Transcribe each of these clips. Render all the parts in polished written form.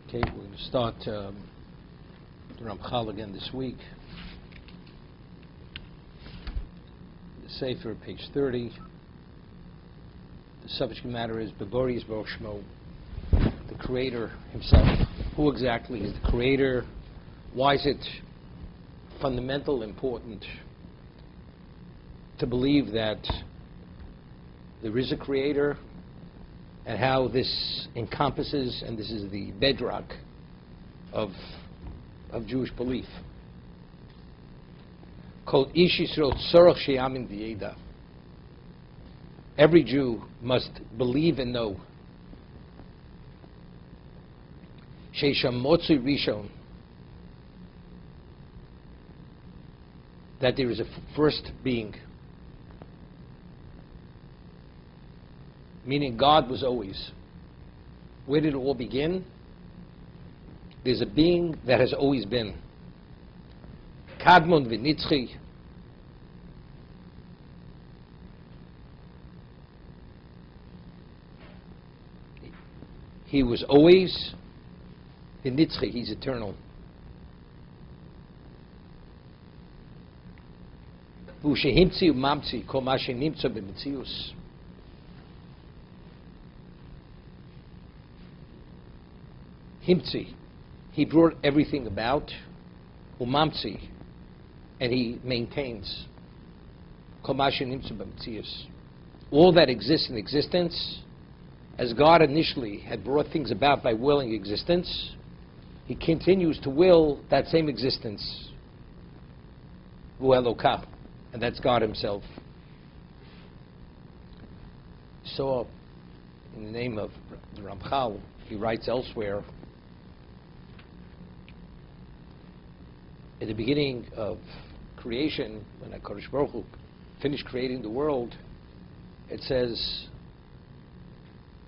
Okay, we're going to start the Ramchal again this week. The Sefer, page 30. The subject matter is Bevoris Boshmo, the Creator Himself. Who exactly is the Creator? Why is it fundamental, important to believe that there is a Creator, and how this encompasses, and this is the bedrock of Jewish belief. Kol ish Yisrael tzorach sheyamin v'yeda. Every Jew must believe and know sheisham motzui rishon, that there is a first being, meaning God was always. Where did it all begin? There's a being that has always been. Kadmon v'nitzchi. He was always v'nitzchi. He's eternal. V'ushehimtzi u'mamtzi kol ma shenimtza b'metzius. Himtzi, he brought everything about. Umamtzi, and he maintains. All that exists in existence, as God initially had brought things about by willing existence, he continues to will that same existence. And that's God Himself. So, in the name of the Ramchal, he writes elsewhere, at the beginning of creation, when HaKadosh Baruch Hu finished creating the world, it says,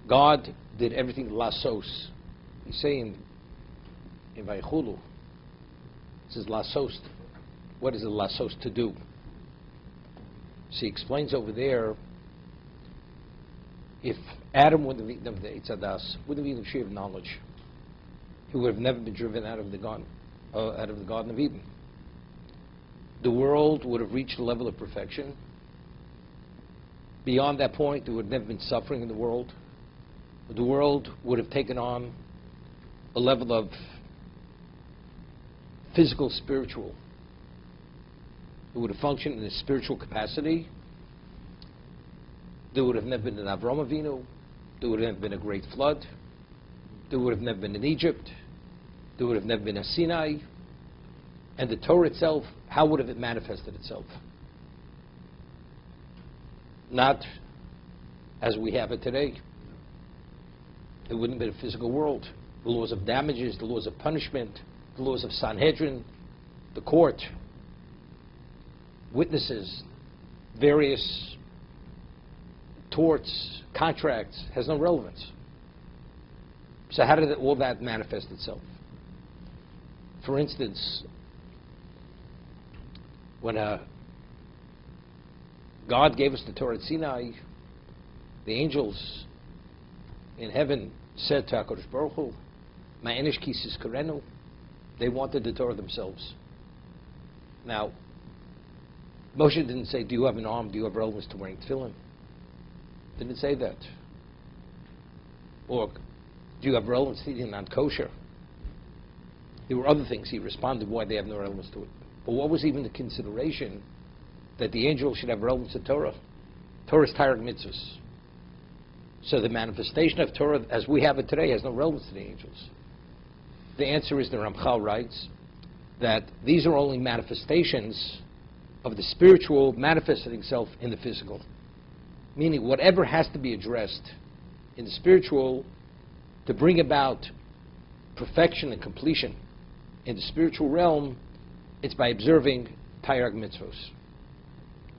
God did everything lasos. He's saying in Vayichulu, it says lasos. What is the lasos to do? So he explains over there, if Adam wouldn't have eaten of the Eitz Hadas, wouldn't have eaten the tree of knowledge, he would have never been driven out of the Garden of Eden. The world would have reached a level of perfection. Beyond that point, there would have never been suffering in the world. The world would have taken on a level of physical, spiritual. It would have functioned in a spiritual capacity. There would have never been an Avram Avinu. There would have never been a great flood. There would have never been an Egypt. There would have never been a Sinai. And the Torah itself, how would have it manifested itself? Not as we have it today. There wouldn't have been a physical world. The laws of damages, the laws of punishment, the laws of Sanhedrin, the court, witnesses, various torts, contracts, has no relevance. So how did all that manifest itself? For instance, when God gave us the Torah at Sinai, the angels in heaven said to HaKadosh Baruch Hu, Ma'enish kisis karenu, they wanted the Torah themselves. Now, Moshe didn't say, do you have an arm, do you have relevance to wearing tefillin? Didn't say that. Or, do you have relevance to eating non-kosher? There were other things he responded why they have no relevance to it. But what was even the consideration that the angel should have relevance to Torah? Torah is Torah mitzvahs. So the manifestation of Torah as we have it today has no relevance to the angels. The answer is, the Ramchal writes, that these are only manifestations of the spiritual manifesting itself in the physical. Meaning whatever has to be addressed in the spiritual to bring about perfection and completion in the spiritual realm, it's by observing Tayrag mitzvos.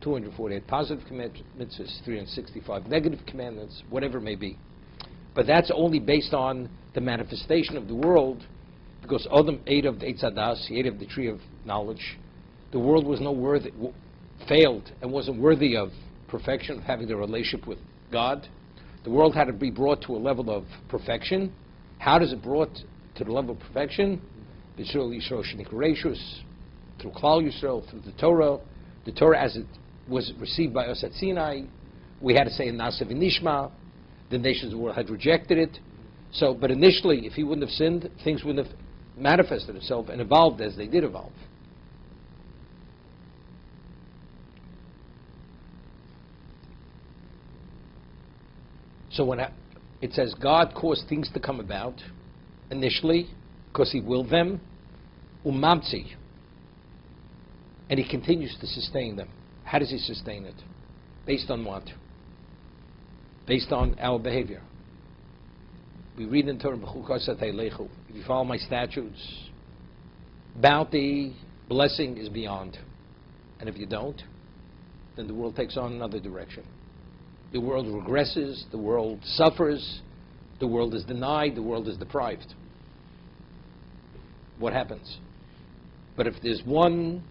248 positive mitzvahs, 365 negative commandments, whatever it may be. But that's only based on the manifestation of the world, because Adam ate of the Eitz Hadas, he ate of the tree of knowledge. The world was failed and wasn't worthy of perfection, of having the relationship with God. The world had to be brought to a level of perfection. How does it brought to the level of perfection, B'Yisrael Yisrael Shenik Reishus, through Klal Yisrael, through the Torah as it was received by us at Sinai. We had to say Nasa v'Nishma. The nations of the world had rejected it. So, but initially, if he wouldn't have sinned, things wouldn't have manifested themselves and evolved as they did evolve. So when it says God caused things to come about initially because he willed them, umamtzi, and he continues to sustain them. How does he sustain it? Based on what? Based on our behavior. We read in Torah, if you follow my statutes, bounty, blessing is beyond. And if you don't, then the world takes on another direction. The world regresses, the world suffers, the world is denied, the world is deprived. What happens? But if there's one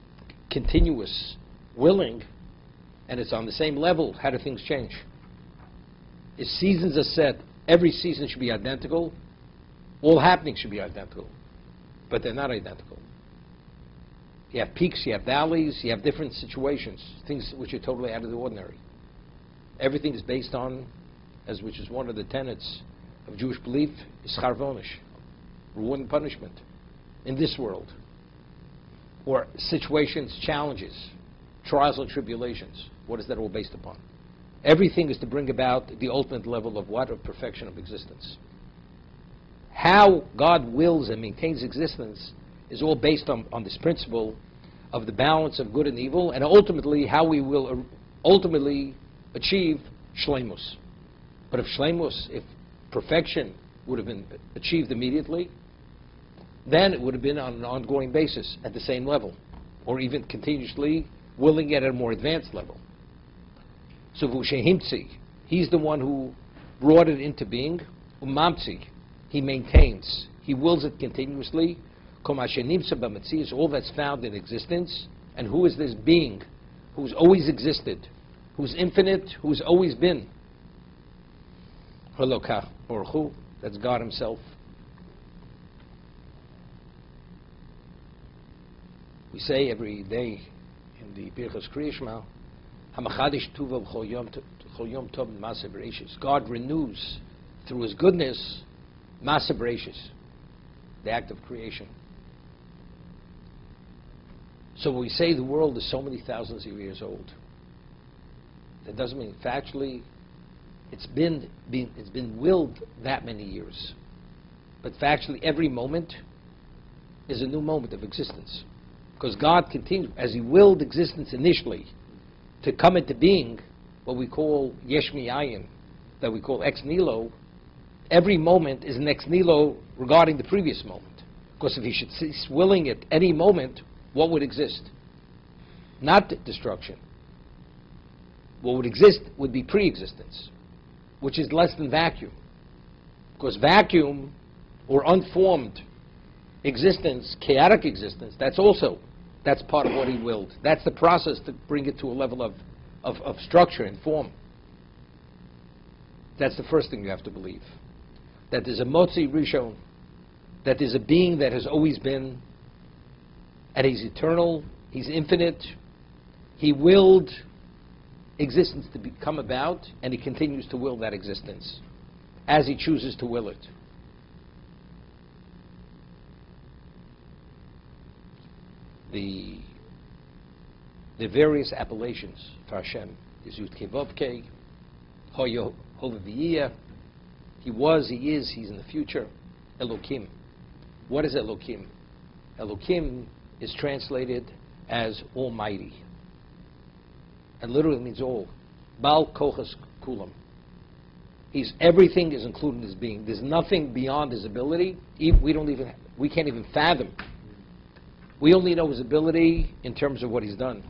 continuous willing, and it's on the same level, how do things change? If seasons are set, every season should be identical, all happenings should be identical, but they're not identical. You have peaks, you have valleys, you have different situations, things which are totally out of the ordinary. Everything is based on, which is one of the tenets of Jewish belief, is charvonish, reward and punishment, in this world. Or situations, challenges, trials and tribulations. What is that all based upon? Everything is to bring about the ultimate level of what? Of perfection of existence. How God wills and maintains existence is all based on this principle of the balance of good and evil, and ultimately how we will ultimately achieve shleimus. But if perfection would have been achieved immediately, then it would have been on an ongoing basis at the same level, or even continuously willing at a more advanced level. So Vushehimtzi, he's the one who brought it into being. Umamtzi, he maintains, he wills it continuously. Komashenimtza b'metzi is all that's found in existence. And who is this being who's always existed, who's infinite, who's always been? Halokah, or who? That's God himself. We say every day in the Parshas Kriya Shema, Hamachadish Tuva B'chol Yom Tov Ma'aseh Bereishis. God renews through his goodness Ma'aseh Bereishis, the act of creation. So when we say the world is so many thousands of years old, that doesn't mean factually it's been willed that many years. But factually every moment is a new moment of existence. Because God continues, as he willed existence initially to come into being, what we call yesh mi'ayin, that we call ex nihilo, every moment is an ex nihilo regarding the previous moment. Because if he should cease willing at any moment, what would exist? Not destruction. What would exist would be pre-existence, which is less than vacuum. Because vacuum, or unformed existence, chaotic existence, that's part of what he willed. That's the process to bring it to a level of structure and form. That's the first thing you have to believe. That there's a Motzi Rishon, that there's a being that has always been, and he's eternal, he's infinite. He willed existence to come about, and he continues to will that existence as he chooses to will it. The various appellations for Hashem is Yud Kei Vav Kei, Hoyo Hovaviyah. He was, he is, he's in the future. Elokim. What is Elokim? Elokim is translated as Almighty, and literally means all. Bal Kochas Kulam. Everything is included in his being. There's nothing beyond his ability. We can't even fathom. We only know his ability in terms of what he's done.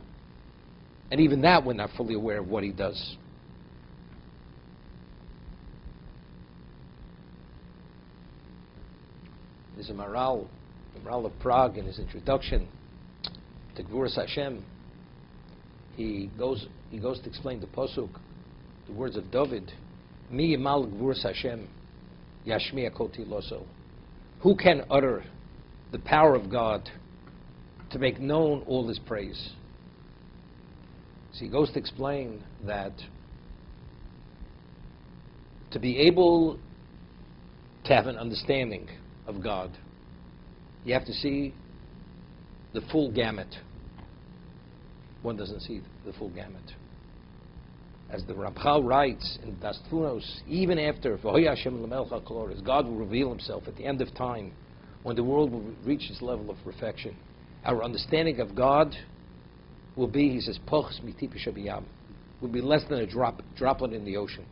And even that, we're not fully aware of what he does. There's a Maral of Prague, in his introduction to Gevruras Hashem. He goes to explain the Pasuk, the words of David, Mi Yimal Gevruras Hashem, Yashmiya Koti Loso. Who can utter the power of God to make known all His praise? So he goes to explain that to be able to have an understanding of God, you have to see the full gamut. One doesn't see the full gamut. As the Ramchal writes in Das Tfunos, even after V'hoya Hashem l'melech ha'kol ha'aretz, God will reveal Himself at the end of time, when the world will reach its level of perfection. Our understanding of God will be, he says, pochs mitipish habiyam, will be less than a droplet in the ocean.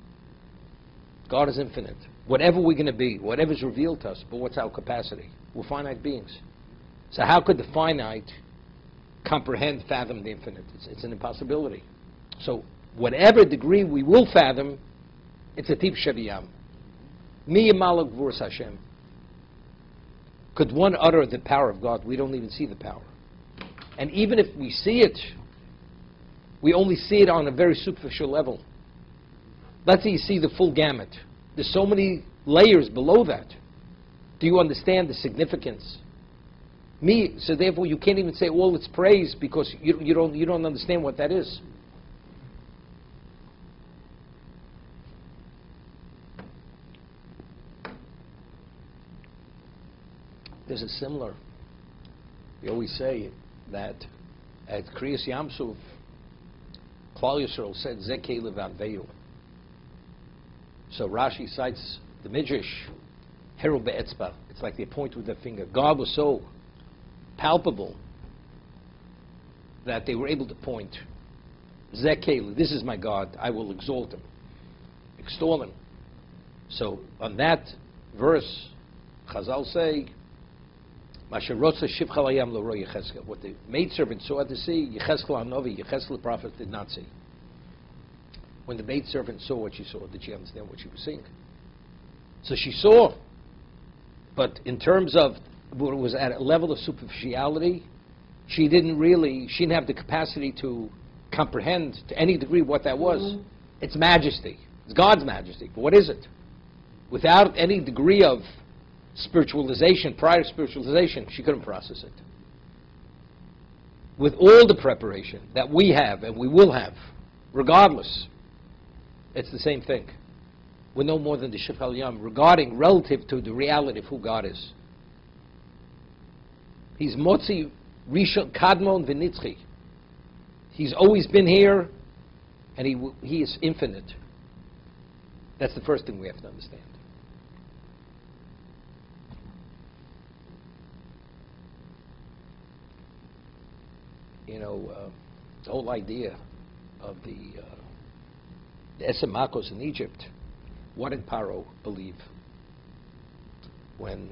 God is infinite. Whatever we're going to be, whatever is revealed to us, but what's our capacity? We're finite beings. So how could the finite comprehend, fathom the infinite? It's an impossibility. So whatever degree we will fathom, it's a tipish habiyam. Mi yamalak Gevruras Hashem. Could one utter the power of God? We don't even see the power. And even if we see it, we only see it on a very superficial level. Let's say you see the full gamut. There's so many layers below that. Do you understand the significance? So therefore you can't even say all its praise because you don't understand what that is. There's a similar. We always say that at Kriyas Yamsuf, Klal Yisrael said Zekei Levaveu. So Rashi cites the Midrash, Heru Be'etzba. It's like they point with their finger. God was so palpable that they were able to point. Zekei, this is my God. I will exalt Him, extol Him. So on that verse, Chazal say, what the maidservant saw at the sea, Yecheskel HaNovi, Yecheskel the prophet did not see. When the maidservant saw what she saw, did she understand what she was seeing? So she saw, but in terms of what was at a level of superficiality, she didn't have the capacity to comprehend to any degree what that was. It's majesty. It's God's majesty. But what is it? Without any degree of spiritualization, prior spiritualization, she couldn't process it. With all the preparation that we have and we will have, regardless, it's the same thing. We're no more than the Shifal Yam regarding, relative to the reality of who God is. He's Motzi Rishon Kadmon V'Nitzchi. He's always been here, and he is infinite. That's the first thing we have to understand. The whole idea of the Esem Makos in Egypt, what did Paro believe? When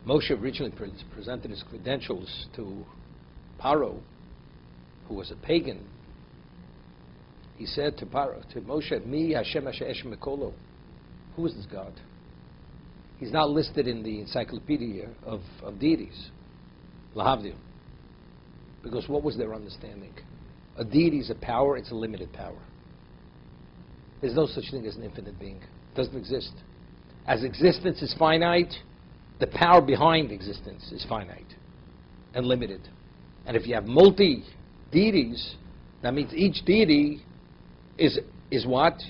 Moshe originally presented his credentials to Paro, who was a pagan, he said to Moshe, Mi Hashem Asher Eshem Mekolo. Who is this God? He's not listed in the encyclopedia of deities. Lahavdil. Because what was their understanding? A deity is a power, it's a limited power. There's no such thing as an infinite being. It doesn't exist. As existence is finite, the power behind existence is finite and limited. And if you have multi-deities, that means each deity is what?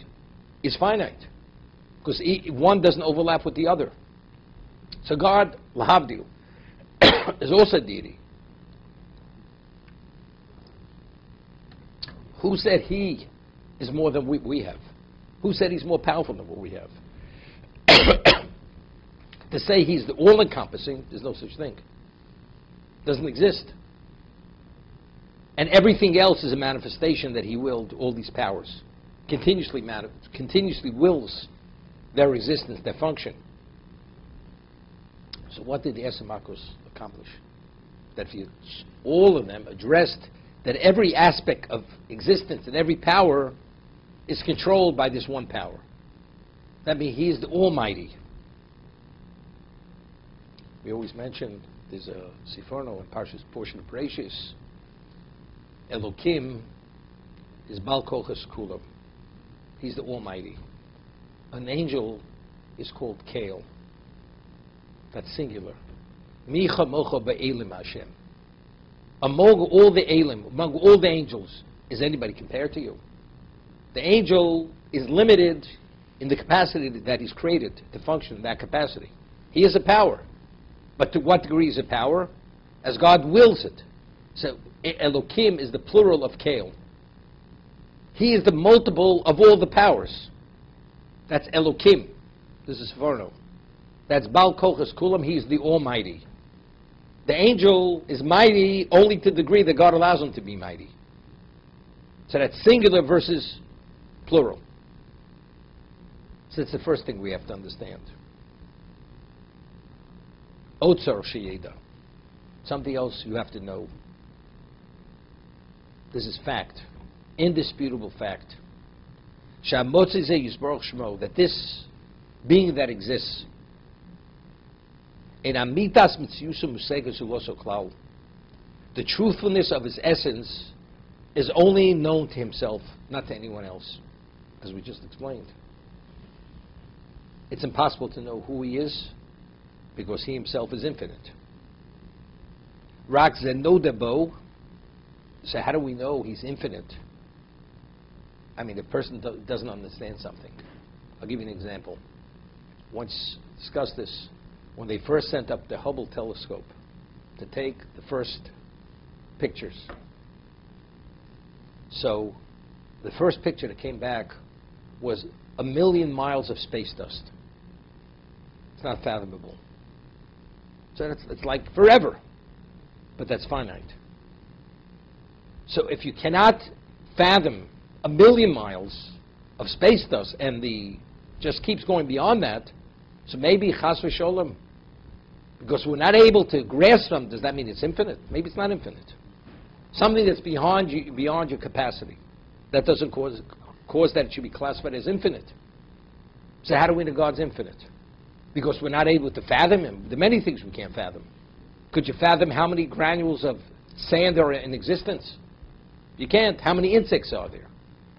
Is finite. Because one doesn't overlap with the other. So God, Lahavdil, is also a deity. Who said He is more than we have? Who said He's more powerful than what we have? To say He's the all-encompassing, there's no such thing. Doesn't exist. And everything else is a manifestation that He willed all these powers. Continuously wills their existence, their function. So what did the Esem Makos accomplish? That all of them addressed that every aspect of existence and every power is controlled by this one power. That means He is the Almighty. We always mention, there's a Siforno in Parshas portion of Parshas, Elokim is Bal Kochas Kulam. He's the Almighty. An angel is called Kael. That's singular. Micha mocha be'elim Hashem. Among all the elim, among all the angels, is anybody compared to you? The angel is limited in the capacity that he's created to function in that capacity. He is a power. But to what degree is it power? As God wills it. So Elokim is the plural of Kael. He is the multiple of all the powers. That's Elokim. This is Varno. That's Baal Kochas Kulam. He's the Almighty. The angel is mighty only to the degree that God allows him to be mighty. So that's singular versus plural. So that's the first thing we have to understand. Otzar Sheyeda. Something else you have to know. This is fact. Indisputable fact. That this being that exists, in amitas mitziyusu musegas uloso klal, the truthfulness of his essence is only known to himself, not to anyone else, as we just explained. It's impossible to know who he is because he himself is infinite. Rak zenodebo. So how do we know he's infinite? I mean, the person doesn't understand something. I'll give you an example. Once discussed this, when they first sent up the Hubble telescope to take the first pictures. So the first picture that came back was 1 million miles of space dust. It's not fathomable. So it's like forever, but that's finite. So if you cannot fathom 1 million miles of space dust and the just keeps going beyond that, so maybe chas v'sholem, because we're not able to grasp them, does that mean it's infinite? Maybe it's not infinite. Something that's beyond your capacity. That doesn't cause that it should be classified as infinite. So how do we know God's infinite? Because we're not able to fathom him. There are many things we can't fathom. Could you fathom how many granules of sand are in existence? You can't. How many insects are there?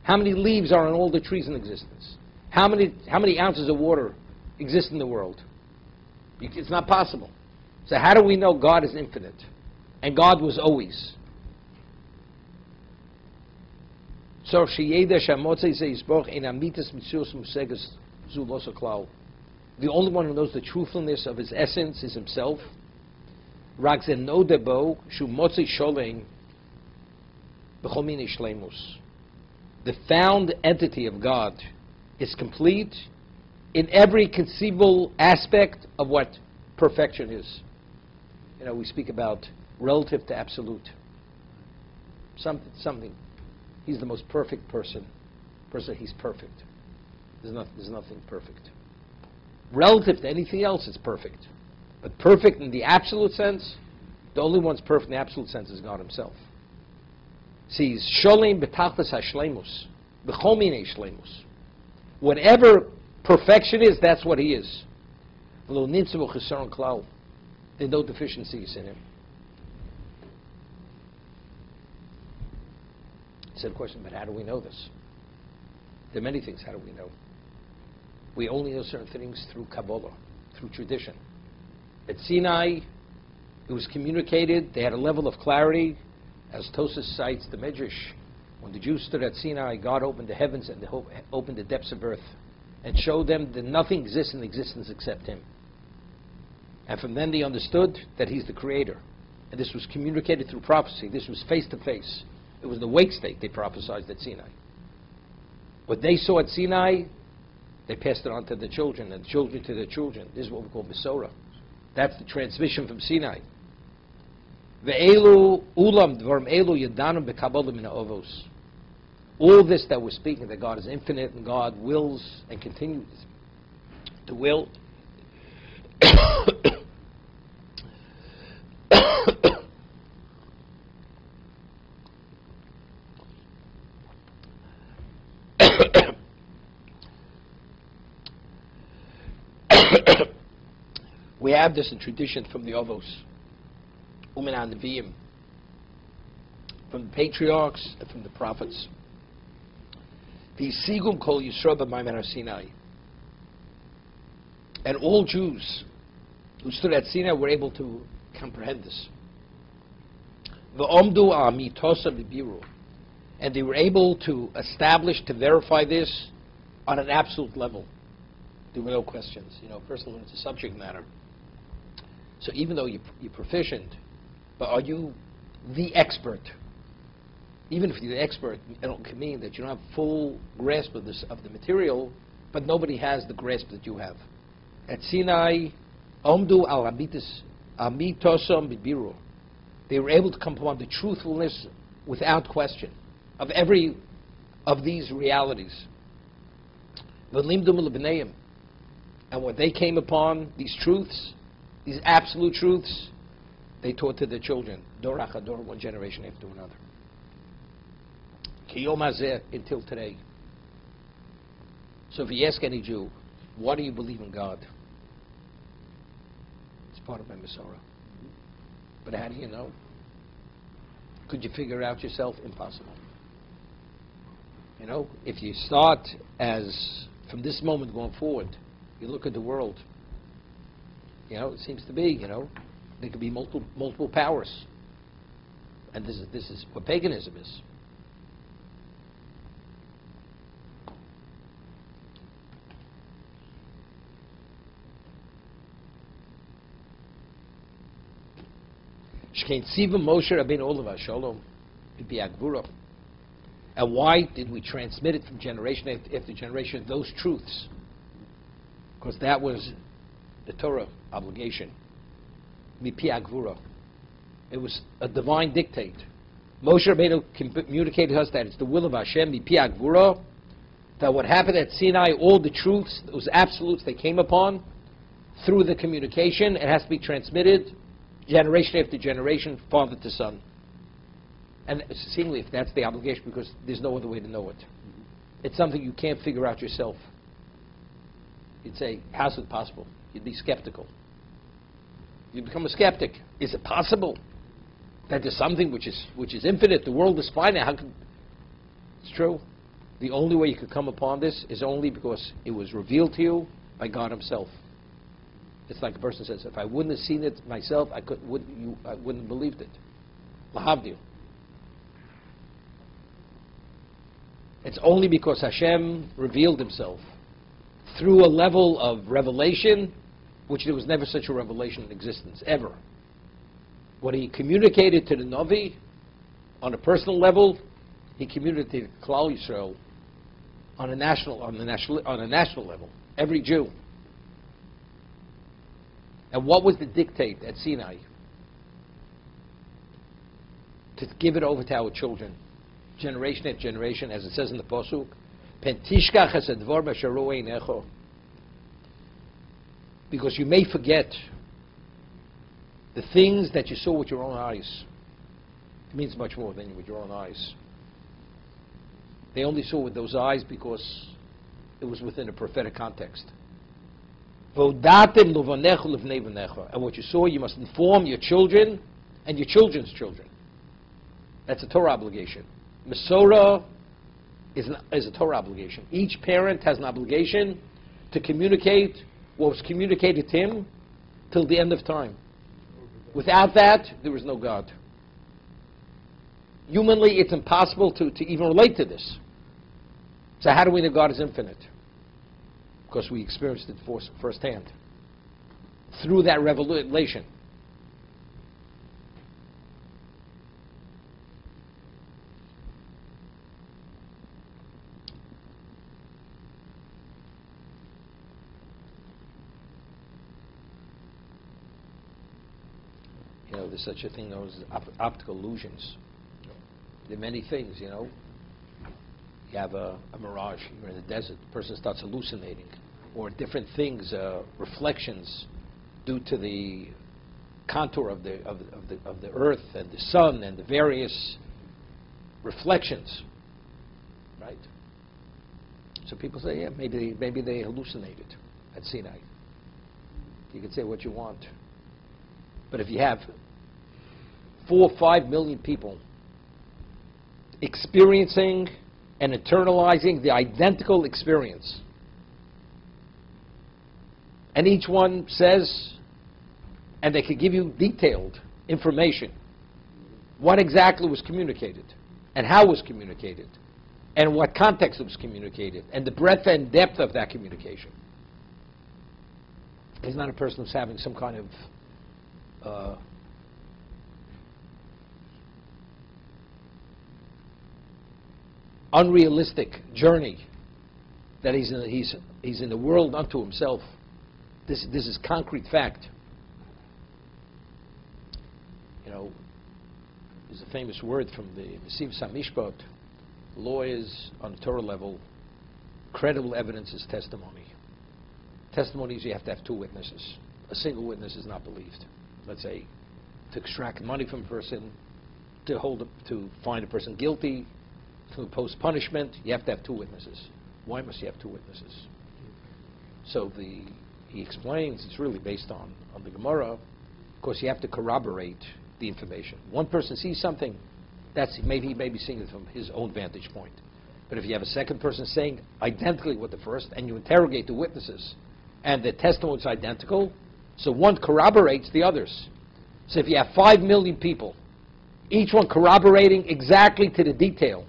How many leaves are on all the trees in existence? How many ounces of water exist in the world? It's not possible. So how do we know God is infinite? And God was always. So the only one who knows the truthfulness of his essence is himself. The found entity of God is complete in every conceivable aspect of what perfection is. You know, we speak about relative to absolute. Something. He's the most perfect person. He's perfect. There's nothing perfect. Relative to anything else, it's perfect. But perfect in the absolute sense, the only one's perfect in the absolute sense is God himself. See, he's sholem betachlis hashlemus, b'chol minei shlemus. Whatever perfection is, that's what he is. V'lo nimtza bo chesaron klal. There are no deficiencies in him. He said a question, but how do we know this? There are many things, how do we know? We only know certain things through Kabbalah, through tradition. At Sinai, it was communicated, they had a level of clarity, as Tosas cites the Midrash. When the Jews stood at Sinai, God opened the heavens and opened the depths of earth and showed them that nothing exists in existence except him. And from then they understood that he's the creator. And this was communicated through prophecy. This was face to face. It was the wake state they prophesied at Sinai. What they saw at Sinai, they passed it on to the children, and the children to their children. This is what we call Besorah. That's the transmission from Sinai. Ve'elu ulam dvarim elu yadanum b'kabbalah min ha'ovos. All this that we're speaking, that God is infinite and God wills and continues to will. We have this in tradition from the Ovos, Umin Nevi'im, from the patriarchs and from the prophets. V'yisigum kol Yisrael b'mayim har Sinai. And all Jews who stood at Sinai were able to comprehend this. V'omdu al mitosa bibiru, and they were able to establish, to verify this on an absolute level. There were no questions. First of all, it's a subject matter. So even though you're proficient, but are you the expert? Even if you're the expert, it can mean that you don't have full grasp of the material, but nobody has the grasp that you have. At Sinai, omdu al amitosam bibiru. They were able to come upon the truthfulness without question of every of these realities. And when they came upon these truths, these absolute truths, they taught to their children, dor achador, one generation after another. Kiyom hazeh, until today. So if you ask any Jew, why do you believe in God? It's part of my Masorah. But how do you know? Could you figure it out yourself? Impossible. If you start from this moment going forward, you look at the world, it seems to be, there could be multiple powers. And this is what paganism is. And why did we transmit it from generation after generation, those truths? Because that was the Torah obligation. It was a divine dictate. Moshe Rabbeinu communicated to us that it's the will of Hashem, that what happened at Sinai, all the truths, those absolutes they came upon, through the communication, it has to be transmitted generation after generation, father to son. And seemingly, if that's the obligation, because there's no other way to know it. It's something you can't figure out yourself. You'd say, how's it possible? You'd be skeptical. You'd become a skeptic. Is it possible that there's something which is infinite? The world is finite. How can... It's true. The only way you could come upon this is only because it was revealed to you by God Himself. It's like a person says, if I wouldn't have seen it myself, I wouldn't have believed it. Lahavdil. It's only because Hashem revealed Himself through a level of revelation, which there was never such a revelation in existence, ever. What He communicated to the Navi on a personal level, He communicated to Klal Yisrael on a national level. Every Jew. And what was the dictate at Sinai? To give it over to our children, generation after generation, as it says in the Pasuk, Pentishkach hasedvar b'sharu einecho. Because you may forget the things that you saw with your own eyes. It means much more than with your own eyes. They only saw with those eyes because it was within a prophetic context. And what you saw, you must inform your children and your children's children. That's a Torah obligation. Masorah is a Torah obligation. Each parent has an obligation to communicate what was communicated to him till the end of time. Without that, there is no God. Humanly, it's impossible to even relate to this. So how do we know God is infinite? Because we experienced it firsthand. Through that revelation. There's such a thing known as optical illusions. There are many things, You have a mirage, you're in the desert, the person starts hallucinating, or different things, reflections due to the contour of the earth and the sun and the various reflections, right? So people say, yeah, maybe they hallucinated at Sinai. You can say what you want, but if you have 4 or 5 million people experiencing and internalizing the identical experience, and each one says and they could give you detailed information. What exactly was communicated, and how was communicated, and what context it was communicated, and the breadth and depth of that communication. He's not a person who's having some kind of unrealistic journey that he's in the world unto himself. This is concrete fact. You know, there's a famous word from the Mesiv Samishpat. Law is, on the Torah level, credible evidence is testimony. Testimony is you have to have two witnesses. A single witness is not believed. Let's say, to extract money from a person, to find a person guilty, to impose punishment, you have to have two witnesses. Why must you have two witnesses? So he explains it's really based on the Gemara. Of course, you have to corroborate the information. One person sees something, he may be seeing it from his own vantage point. But if you have a second person saying identically what the first, and you interrogate the witnesses, and the testimony is identical, so one corroborates the others. So if you have 5 million people, each one corroborating exactly to the detail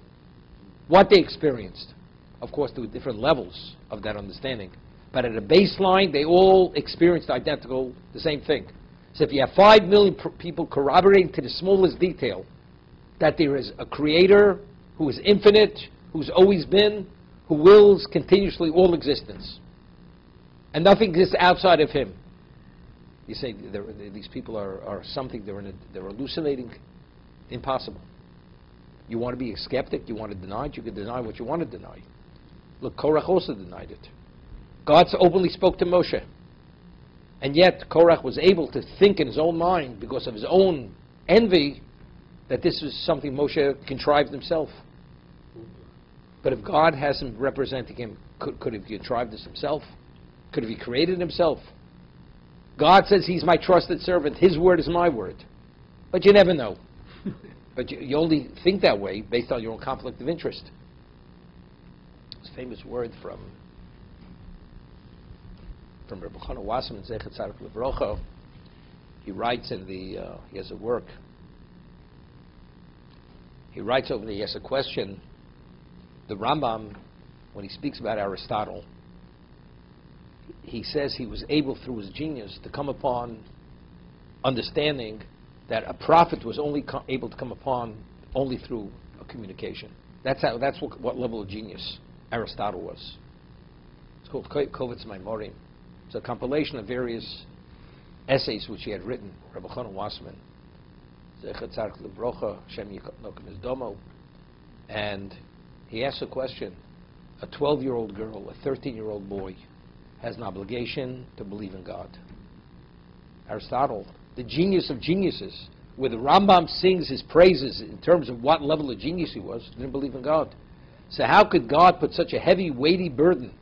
what they experienced. Of course, there were different levels of that understanding. But at a baseline, they all experienced the same thing. So if you have 5 million people corroborating to the smallest detail that there is a creator who is infinite, who's always been, who wills continuously all existence, and nothing exists outside of him. You say these people are something, they're hallucinating. Impossible. You want to be a skeptic, you want to deny it, you can deny what you want to deny. Look, Korach also denied it. God openly spoke to Moshe. And yet, Korach was able to think in his own mind, because of his own envy, that this was something Moshe contrived himself. But if God has him representing him, could he have contrived this himself? Could he have created himself? God says he's my trusted servant. His word is my word. But you never know. But you only think that way based on your own conflict of interest. This famous word from Rabbi Chana Wasserman, Zechat Tzaddik Livrocha. He writes he has a work. He writes over there, he has a question. The Rambam, when he speaks about Aristotle, he says he was able, through his genius, to come upon understanding that a prophet was only able to come upon only through a communication. That's what level of genius Aristotle was. It's called Kovetz Maimorim. It's a compilation of various essays which he had written, Rabbi Chana Wasserman, Zechat Tzaddik Livrocha, Hashem Yiknokim Es Domo, and he asks a question. A 12-year-old girl, a 13-year-old boy, has an obligation to believe in God. Aristotle, the genius of geniuses, where the Rambam sings his praises in terms of what level of genius he was, didn't believe in God. So how could God put such a heavy, weighty burden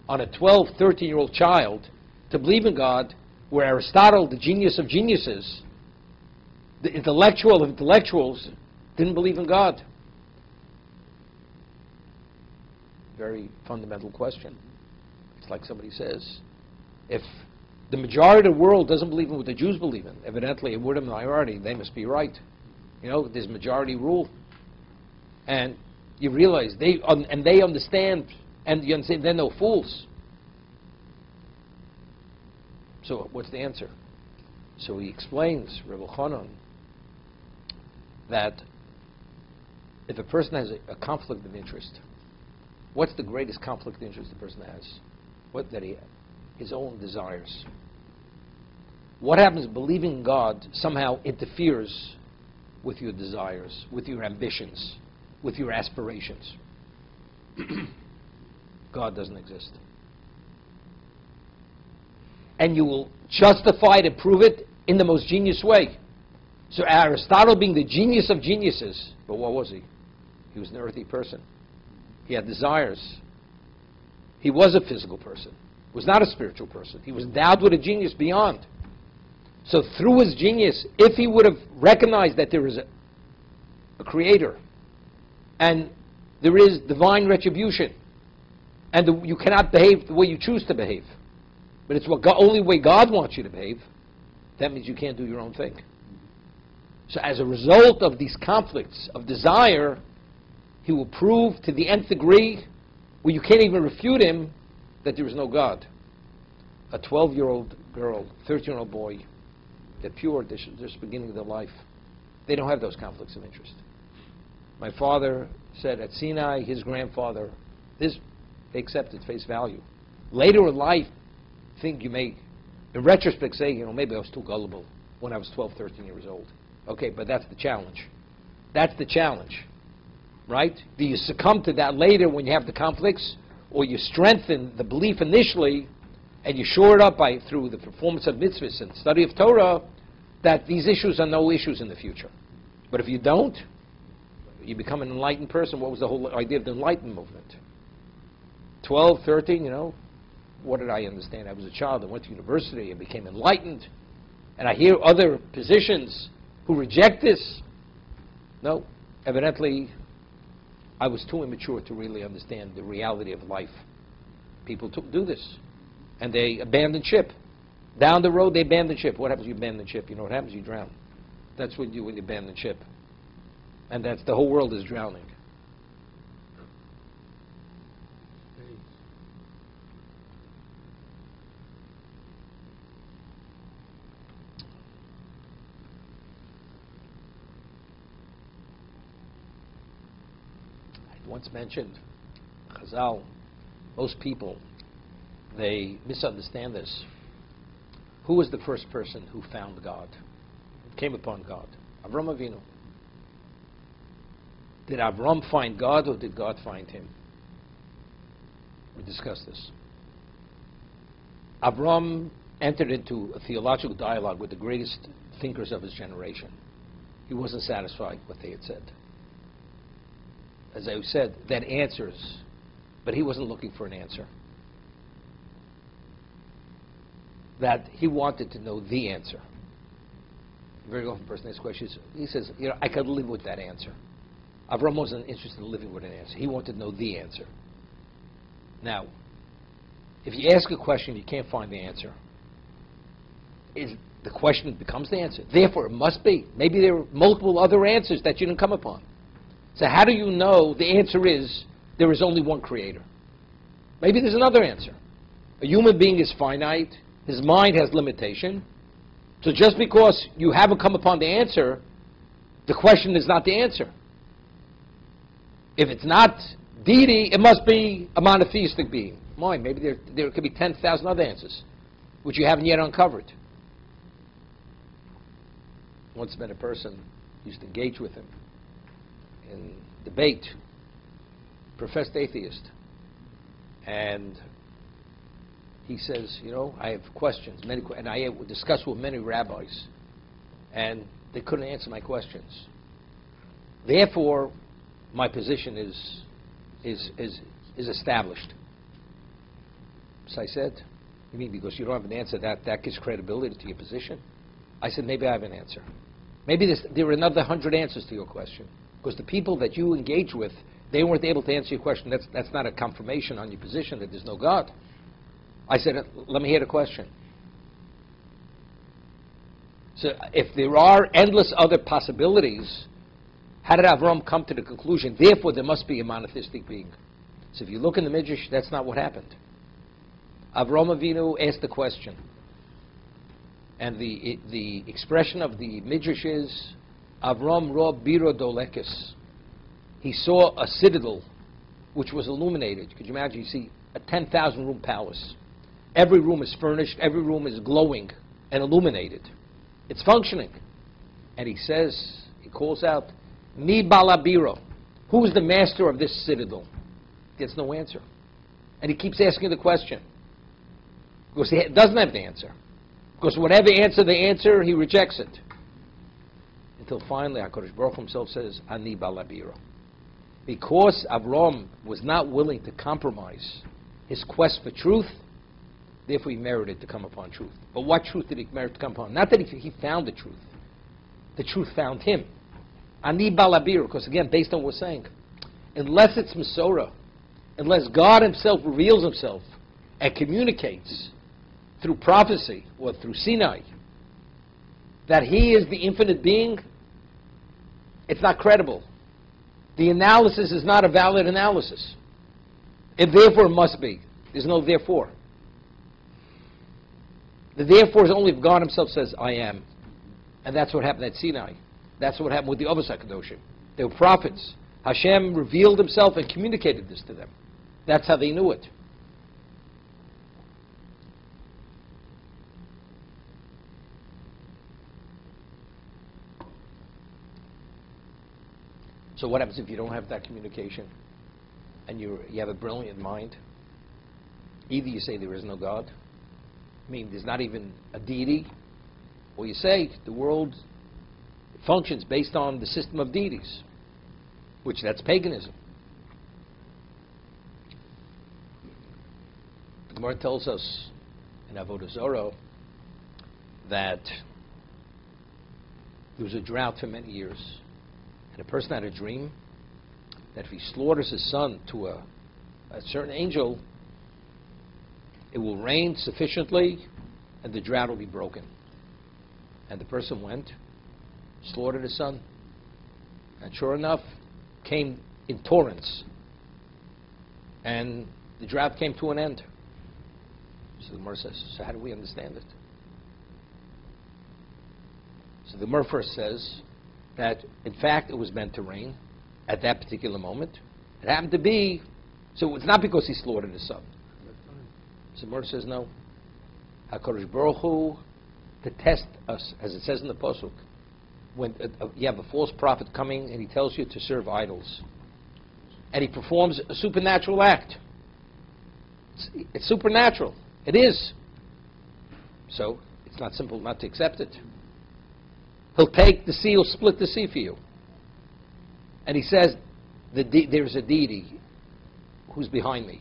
on a 12, 13-year-old child to believe in God, where Aristotle, the genius of geniuses, the intellectual of intellectuals, didn't believe in God? Very fundamental question. It's like somebody says, if the majority of the world doesn't believe in what the Jews believe in, evidently we're the minority, they must be right. You know, there's majority rule. And you realize they understand, and you understand they're no fools. So what's the answer? So he explains, Rebbe Chanan, that if a person has a conflict of interest, what's the greatest conflict of interest the person has? His own desires. What happens if believing in God somehow interferes with your desires, with your ambitions, with your aspirations? God doesn't exist. And you will justify it and prove it in the most genius way. So Aristotle, being the genius of geniuses, but what was he? He was an earthy person. He had desires. He was a physical person. He was not a spiritual person. He was endowed with a genius beyond. So through his genius, if he would have recognized that there is a creator, and there is divine retribution, and you cannot behave the way you choose to behave, but it's only way God wants you to behave, that means you can't do your own thing. So as a result of these conflicts of desire, he will prove to the nth degree, where you can't even refute him, that there is no God. A 12-year-old girl, 13-year-old boy, they're pure, they're just beginning their life. They don't have those conflicts of interest. My father said at Sinai, his grandfather, they accepted face value. Later in life, I think you may, in retrospect, say, maybe I was too gullible when I was 12, 13 years old. Okay, but that's the challenge. That's the challenge, right? Do you succumb to that later when you have the conflicts, or you strengthen the belief initially, and you shore it up through the performance of mitzvahs and study of Torah, that these issues are no issues in the future. But if you don't, you become an enlightened person. What was the whole idea of the Enlightenment movement? 12, 13, what did I understand? I was a child. I went to university. I became enlightened. And I hear other positions who reject this. No, evidently, I was too immature to really understand the reality of life. People do this. And they abandon ship. Down the road, they abandon ship. What happens when you abandon ship? You know what happens? You drown. That's what you do when you abandon ship. And that's the whole world is drowning. I once mentioned, Chazal, most people, they misunderstand this. Who was the first person who found God, came upon God? Avram Avinu. Did Avram find God, or did God find him? We discussed this. Avram entered into a theological dialogue with the greatest thinkers of his generation. He wasn't satisfied with what they had said. As I said, that answers, but he wasn't looking for an answer. That he wanted to know the answer. Very often, a person asks questions. He says, I could live with that answer. Avram wasn't interested in living with an answer. He wanted to know the answer. Now, if you ask a question, you can't find the answer. The question becomes the answer. Therefore, it must be. Maybe there are multiple other answers that you didn't come upon. So how do you know the answer is there is only one creator? Maybe there's another answer. A human being is finite. His mind has limitation. So just because you haven't come upon the answer, the question is not the answer. If it's not deity, it must be a monotheistic being. Why? Maybe there could be 10,000 other answers, which you haven't yet uncovered. Once met a person, used to engage with him in debate, professed atheist. And he says, I have questions, and I discussed with many rabbis, and they couldn't answer my questions. Therefore, my position is established. So I said, you mean because you don't have an answer that gives credibility to your position? I said, maybe I have an answer. Maybe there are another 100 answers to your question. Because the people that you engage with, they weren't able to answer your question. That's not a confirmation on your position that there's no God. I said, let me hear the question. So if there are endless other possibilities, how did Avram come to the conclusion, therefore there must be a monotheistic being? So if you look in the Midrash, that's not what happened. Avram Avinu asked the question. And the expression of the Midrash is, Avram Ra Biro Dolekis. He saw a citadel which was illuminated. Could you imagine? You see a 10,000 room palace. Every room is furnished, every room is glowing and illuminated. It's functioning. And he says, he calls out, Mi Balabiro. Who is the master of this citadel? Gets no answer. And he keeps asking the question. Because he doesn't have the answer. Because whatever answer they answer, he rejects it. Until finally, HaKadosh Baruch Hu himself says, Ani Balabiro. Because Avram was not willing to compromise his quest for truth, therefore he merited to come upon truth. But what truth did he merit to come upon? Not that he found the truth. The truth found him. Ani Balabiro, because again, based on what we're saying, unless it's Masorah, unless God himself reveals himself and communicates through prophecy or through Sinai, that he is the infinite being, it's not credible. The analysis is not a valid analysis. It therefore must be. There's no therefore. The therefore is only if God himself says, I am. And that's what happened at Sinai. That's what happened with the Avos HaKadoshim. They were prophets. Hashem revealed himself and communicated this to them. That's how they knew it. So what happens if you don't have that communication and you have a brilliant mind? Either you say there is no God, I mean there's not even a deity, or you say the world functions based on the system of deities, which that's paganism. The Emor tells us in Avodah Zarah that there was a drought for many years. And a person had a dream that if he slaughters his son to a certain angel, it will rain sufficiently and the drought will be broken. And the person went, slaughtered his son, and sure enough, came in torrents. And the drought came to an end. So the Emor says, so how do we understand it? So the Emor first says that, in fact, it was meant to rain at that particular moment. It happened to be, so it's not because he slaughtered his son. So the Emor says, no. HaKadosh Baruch Hu, to test us, as it says in the Pasuk, when you have a false prophet coming and he tells you to serve idols, and he performs a supernatural act. It's supernatural. It is. So it's not simple not to accept it. He'll take the sea, he'll split the sea for you. And he says, there's a deity who's behind me.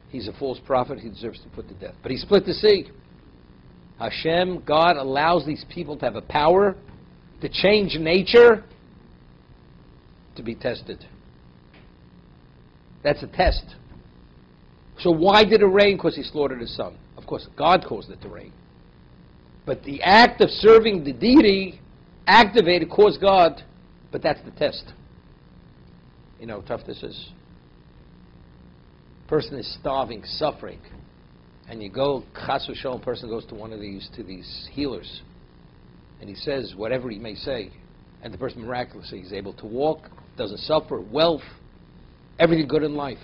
He's a false prophet, he deserves to be put to death. But he split the sea. Hashem, God, allows these people to have a power to change nature to be tested. That's a test. So why did it rain? Because he slaughtered his son. Of course, God caused it to rain. But the act of serving the deity activated, caused God, but that's the test. You know how tough this is? Person is starving, suffering, and you go, chas v'shalom, person goes to one of these healers, and he says whatever he may say, and the person miraculously is able to walk, doesn't suffer, wealth, everything good in life.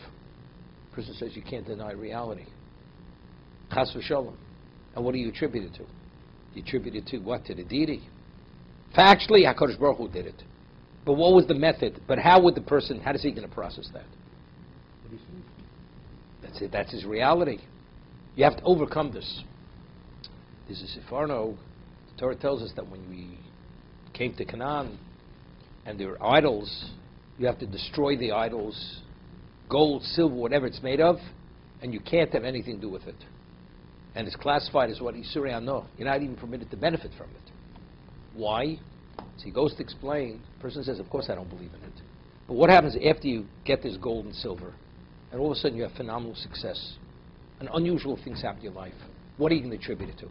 The person says you can't deny reality. Chas v'shalom. And what do you attribute it to? You attribute it to what? To the deity. Factually, HaKadosh Baruch Hu did it. But what was the method? But how would the person, how is he going to process that? That's it. That's his reality. You have to overcome this. This is Sifarno. The Torah tells us that when we came to Canaan and there were idols, you have to destroy the idols, gold, silver, whatever it's made of, and you can't have anything to do with it. And it's classified as what Isurei Ano. You're not even permitted to benefit from it. Why? So he goes to explain. The person says, of course I don't believe in it. But what happens after you get this gold and silver, and all of a sudden you have phenomenal success, and unusual things happen in your life? What are you going to attribute it to?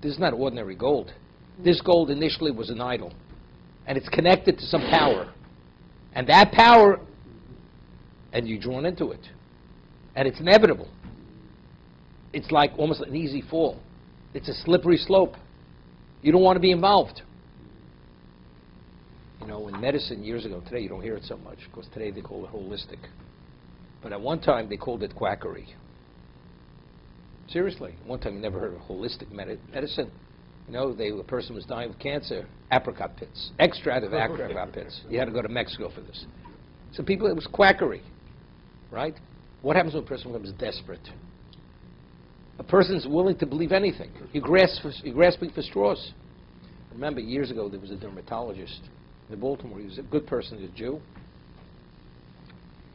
This is not ordinary gold. This gold initially was an idol, and it's connected to some power. And that power, and you're drawn into it. And it's inevitable. It's like almost an easy fall. It's a slippery slope. You don't want to be involved. You know, in medicine years ago, today you don't hear it so much, because today they call it holistic. But at one time they called it quackery. Seriously. One time you never heard of holistic medicine. You know, a person was dying of cancer, apricot pits, extract of apricot pits. You had to go to Mexico for this. So people, it was quackery, right? What happens when a person becomes desperate? A person is willing to believe anything. You're grasping for straws. Remember, years ago there was a dermatologist in Baltimore. He was a good person, he was a Jew.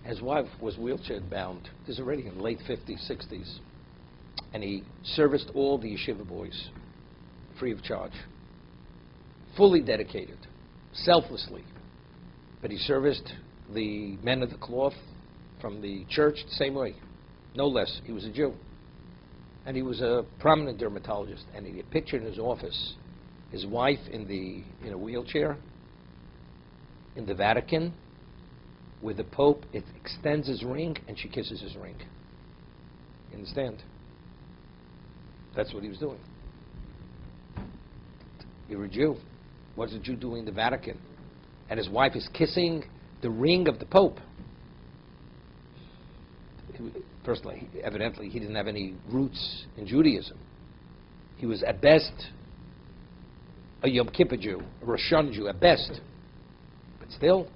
His wife was wheelchair bound. This is already in the late 50s, 60s. And he serviced all the yeshiva boys free of charge. Fully dedicated. Selflessly. But he serviced the men of the cloth from the church the same way. No less. He was a Jew. And he was a prominent dermatologist. And he had a picture in his office his wife in a wheelchair in the Vatican with the Pope. It extends his ring and she kisses his ring. You understand? That's what he was doing. You're a Jew. What's a Jew doing in the Vatican? And his wife is kissing the ring of the Pope. Personally, evidently, he didn't have any roots in Judaism. He was at best a Yom Kippur Jew, a Rosh Hashanah Jew, at best. But still,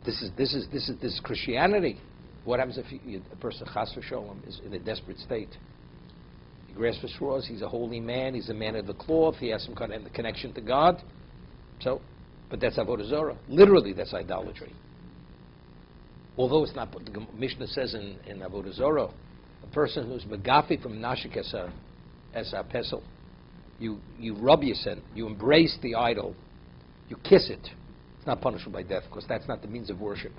this is Christianity. What happens if a person, chas v'sholom, is in a desperate state? He grasps for straws. He's a holy man. He's a man of the cloth. He has some kind of connection to God. So, but that's avodah zarah. Literally, that's idolatry. Although it's not what the Mishnah says in avodah zarah, a person who's megafi from nashik as a pesel, you rub your sin, you embrace the idol, you kiss it. It's not punishable by death, because that's not the means of worship.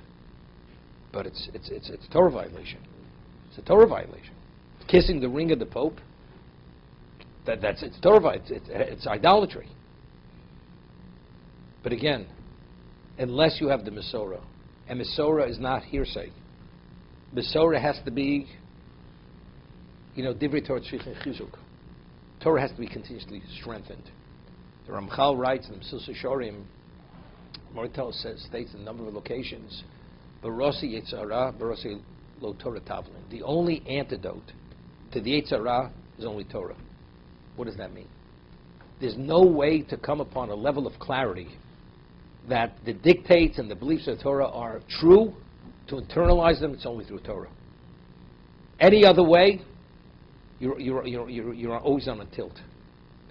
But it's a Torah violation. It's a Torah violation. Kissing the ring of the Pope, it's Torah. It's idolatry. But again, unless you have the Mesorah, and Mesorah is not hearsay. Mesorah has to be, divrei Torah tzrichen chizuk. Torah has to be continuously strengthened. The Ramchal writes in the Mesillas Yesharim, Moritel states in a number of locations, Barosi Yetzara, Barosi Lo Torah Tavlin. The only antidote to the Yetzara is only Torah. What does that mean? There's no way to come upon a level of clarity that the dictates and the beliefs of the Torah are true. To internalize them, it's only through Torah. Any other way, you're always on a tilt.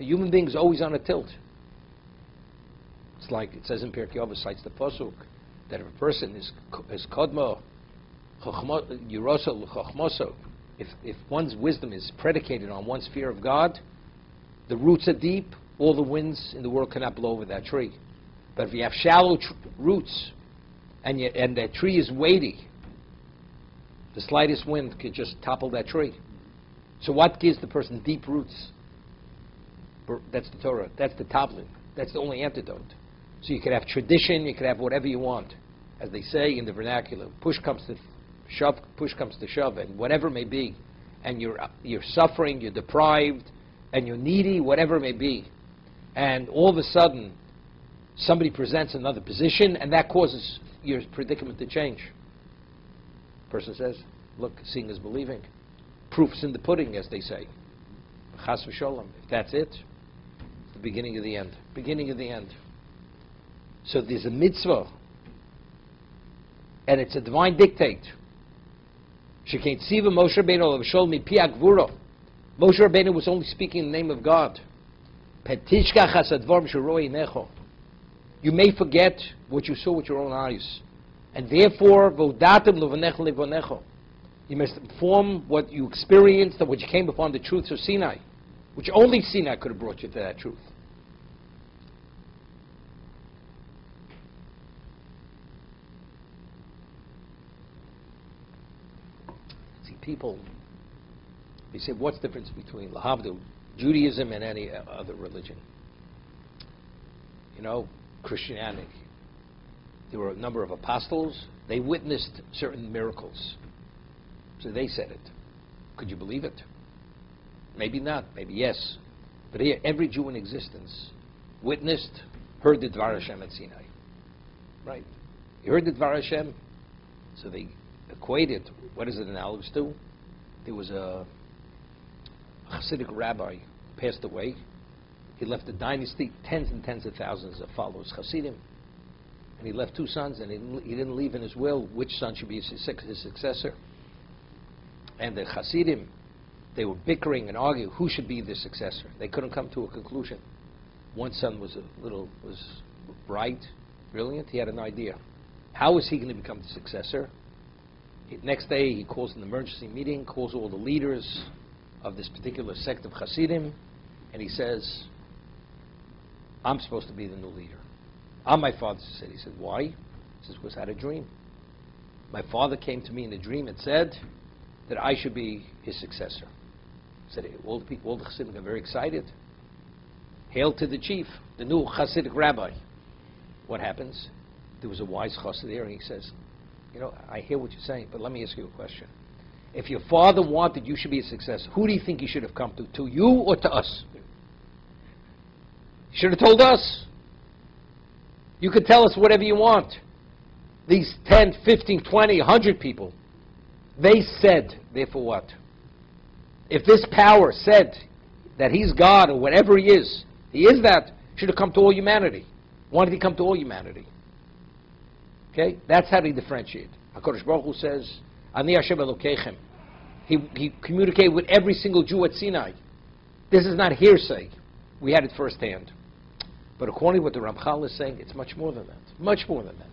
A human being is always on a tilt. It's like it says in Pirkei Avos, cites the pasuk that if a person is kodmo yirosel chochmoso, if one's wisdom is predicated on one's fear of God, the roots are deep. All the winds in the world cannot blow over that tree. But if you have shallow roots and that tree is weighty, the slightest wind could just topple that tree. So what gives the person deep roots? That's the Torah. That's the toppling. That's the only antidote. So you could have tradition, you could have whatever you want. As they say in the vernacular, push comes to shove, and whatever it may be. And you're suffering, you're deprived, and you're needy, whatever it may be. And all of a sudden, somebody presents another position, and that causes your predicament to change. Person says, look, seeing is believing. Proof's in the pudding, as they say. Chas v'sholom. If that's it, it's the beginning of the end. Beginning of the end. So there's a mitzvah, and it's a divine dictate. Shekein tziva Moshe Rabbeinu l'v'shol mipi Gevura. Moshe Rabbeinu was only speaking in the name of God. Petishkach hasadvar b'shiroi necho. You may forget what you saw with your own eyes, and therefore vodatem levanecho levanecho. You must inform what you experienced and what you came upon the truths of Sinai, which only Sinai could have brought you to that truth. See, people, they say, what's the difference between lahavdil, Judaism, and any other religion? Christianity. There were a number of apostles. They witnessed certain miracles. So they said it. Could you believe it? Maybe not. Maybe yes. But here, every Jew in existence witnessed, heard the Dvar Hashem at Sinai. Right? You heard the Dvar Hashem? So they equated, what is it analogous to? There was a Hasidic rabbi who passed away. He left a dynasty, tens and tens of thousands of followers, Hasidim. And he left two sons, and he didn't leave in his will which son should be his successor. And the Hasidim, they were bickering and arguing who should be the successor. They couldn't come to a conclusion. One son was bright, brilliant. He had an idea. How is he going to become the successor? Next day, he calls an emergency meeting, calls all the leaders of this particular sect of Hasidim, and he says, I'm supposed to be the new leader. I'm my father's said. He said, why? He says, because I had a dream. My father came to me in a dream and said that I should be his successor. He said, all the Chassidim got very excited. Hail to the chief, the new Hasidic rabbi. What happens? There was a wise chassid there, and he says, I hear what you're saying, but let me ask you a question. If your father wanted you should be a success, who do you think he should have come to? To you or to us? He should have told us. You could tell us whatever you want. These 10, 15, 20, 100 people, they said, therefore what? If this power said that he's God or whatever he is that, should have come to all humanity. Why did he come to all humanity? Okay? That's how they differentiate. HaKadosh Baruch Hu says, Ani Hashem Elokeichem. He communicated with every single Jew at Sinai. This is not hearsay. We had it firsthand. But according to what the Ramchal is saying, it's much more than that. Much more than that.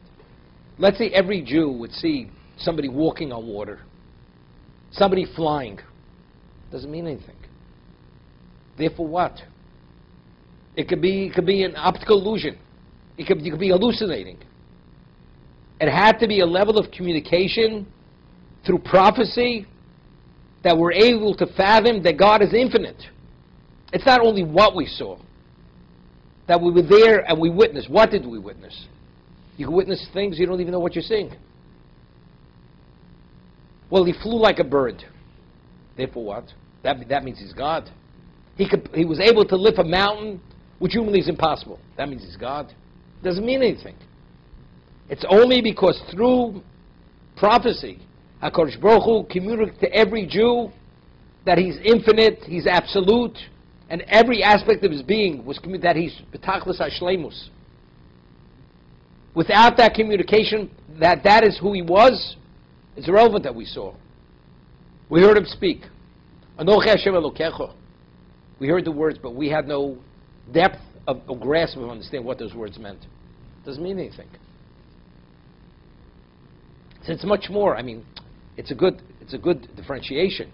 Let's say every Jew would see somebody walking on water, somebody flying. Doesn't mean anything. Therefore what? It could be an optical illusion. You could be hallucinating. It had to be a level of communication through prophecy that we're able to fathom that God is infinite. It's not only what we saw. That we were there and we witnessed. What did we witness? You can witness things you don't even know what you're seeing. Well, he flew like a bird. Therefore what? That means he's God. He was able to lift a mountain, which humanly is impossible. That means he's God. Doesn't mean anything. It's only because through prophecy, HaKadosh Baruch Hu communicated to every Jew that he's infinite, he's absolute, and every aspect of his being was that he's betachlis hashleimus. Without that communication, that is who he was, it's irrelevant that we saw. We heard him speak. Anochi Hashem Elokecha. We heard the words, but we had no depth of grasp of understanding what those words meant. It doesn't mean anything. So it's much more. I mean, it's a good differentiation,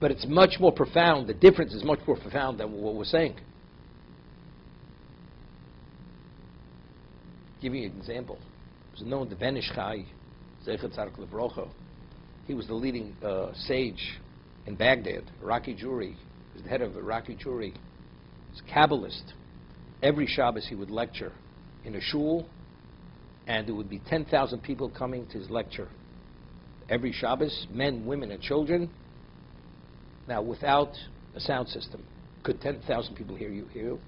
but it's much more profound. The difference is much more profound than what we're saying. Give you an example. It was known the Ben Ish Chai, Zeichet Tzaddik Levrocha. He was the leading sage in Baghdad, Iraqi Jewry. He was the head of Iraqi Jewry. He was a Kabbalist. Every Shabbos he would lecture in a shul, and there would be 10,000 people coming to his lecture. Every Shabbos, men, women, and children. Now, without a sound system, could 10,000 people hear you?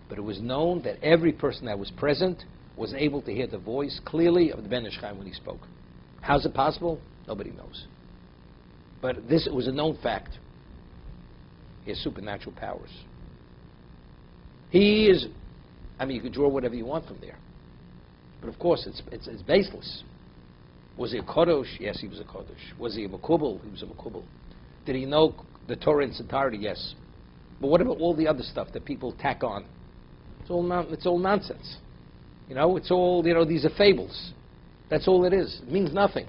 But it was known that every person that was present was able to hear the voice clearly of the Ben Ish Chai when he spoke. How's it possible? Nobody knows. But this was a known fact. He has supernatural powers. He is, you could draw whatever you want from there. But of course, it's baseless. Was he a Kodesh? Yes, he was a Kodesh. Was he a Makubal? He was a Makubal. Did he know the Torah in its entirety? Yes. But what about all the other stuff that people tack on? It's all nonsense. It's all, these are fables. That's all it is. It means nothing.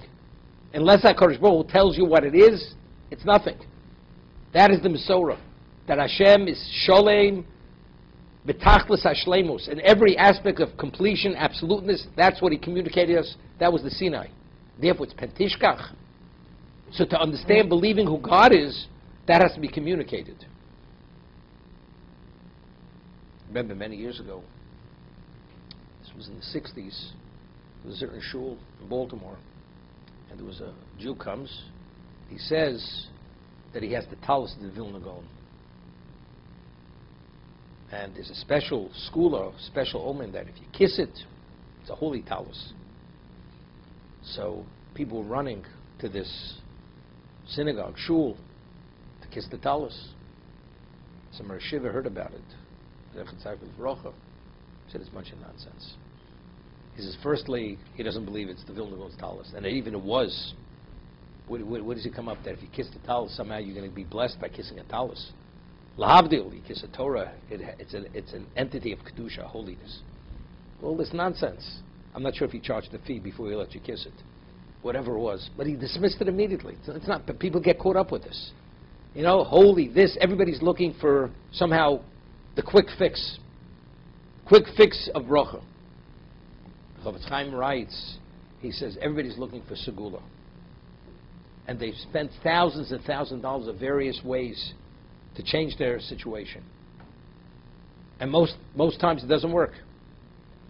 Unless HaKadosh Baruch Hu tells you what it is, it's nothing. That is the Mesorah. That Hashem is Sholem, Betachlis Hashlemus. In every aspect of completion, absoluteness, that's what he communicated us. That was the Sinai. Therefore, it's Pentishkach. So to understand, believing who God is, that has to be communicated. Remember, many years ago, this was in the 60s, there was a certain shul in Baltimore, and there was a Jew comes, he says that he has the talus of the Vilna Gaon. And there's a special school, special omen that if you kiss it, it's a holy talus. So people were running to this synagogue, shul, to kiss the talus. Some Rosh Shiva heard about it. He said it's a bunch of nonsense. He says, firstly, he doesn't believe it's the Vilna Gaon's talus. And even it was, what does he come up that if you kiss the talus, somehow you're going to be blessed by kissing a talus? Lahavdil, you kiss a Torah, it's an entity of Kedusha, holiness. Well, this nonsense. I'm not sure if he charged the fee before he let you kiss it. Whatever it was. But he dismissed it immediately. It's not, but people get caught up with this. Holy, this, everybody's looking for somehow the quick fix. Quick fix of Rocha. Chofetz Chaim writes, he says, everybody's looking for Segula. And they've spent thousands and thousands of dollars of various ways to change their situation. And most times it doesn't work.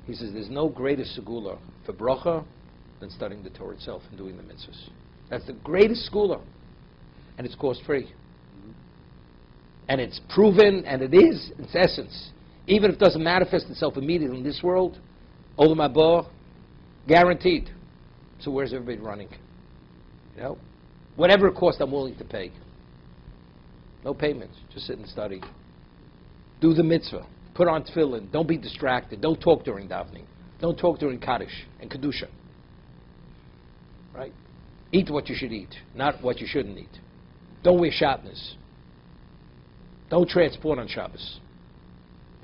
He says there's no greater segula for bracha than studying the Torah itself and doing the mitzvahs. That's the greatest segula. And it's cost-free. And it's proven, and it is its essence. Even if it doesn't manifest itself immediately in this world, olam haba, guaranteed. So where's everybody running? You know? Whatever it costs, I'm willing to pay. No payments. Just sit and study. Do the mitzvah. Put on tefillin. Don't be distracted. Don't talk during davening. Don't talk during Kaddish and Kedusha. Right? Eat what you should eat, not what you shouldn't eat. Don't wear shatnez. Don't transport on Shabbos.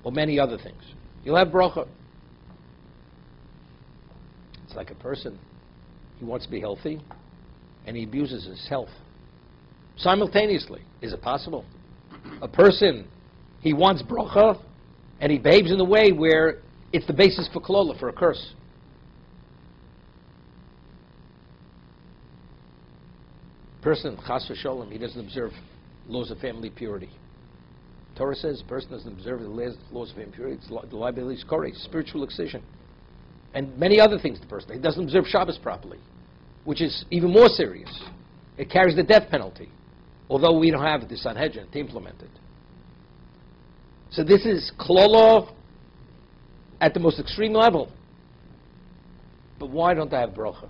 Or many other things. You'll have bracha. It's like a person. He wants to be healthy, and he abuses his health. Simultaneously. Is it possible? A person, he wants bracha, and he behaves in a way where it's the basis for klola, for a curse. Person, chas v'sholem, he doesn't observe laws of family purity. Torah says a person doesn't observe the laws of family purity. It's the liability is koreh, spiritual excision. And many other things the person. He doesn't observe Shabbos properly, which is even more serious. It carries the death penalty, although we don't have the Sanhedrin to implement it. So this is klola at the most extreme level. But why don't I have bracha?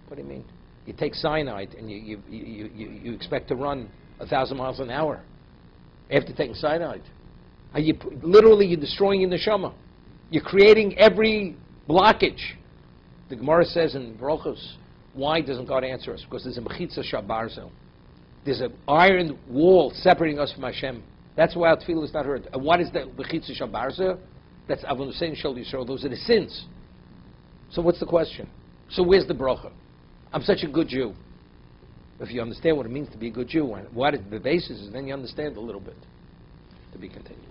What do you mean? You take cyanide and you expect to run 1,000 miles an hour after taking cyanide. Literally, you're destroying your neshama. You're creating every blockage. The Gemara says in Brachos, why doesn't God answer us? Because there's a mechitza shabarzel. There's an iron wall separating us from Hashem. That's why our tefillah is not heard. And what is the mechitza shabarzel? That's Avon Hussein Shol Yisrael. Those are the sins. So what's the question? So where's the bracha? I'm such a good Jew. If you understand what it means to be a good Jew, and what the basis is, then you understand a little bit. To be continued.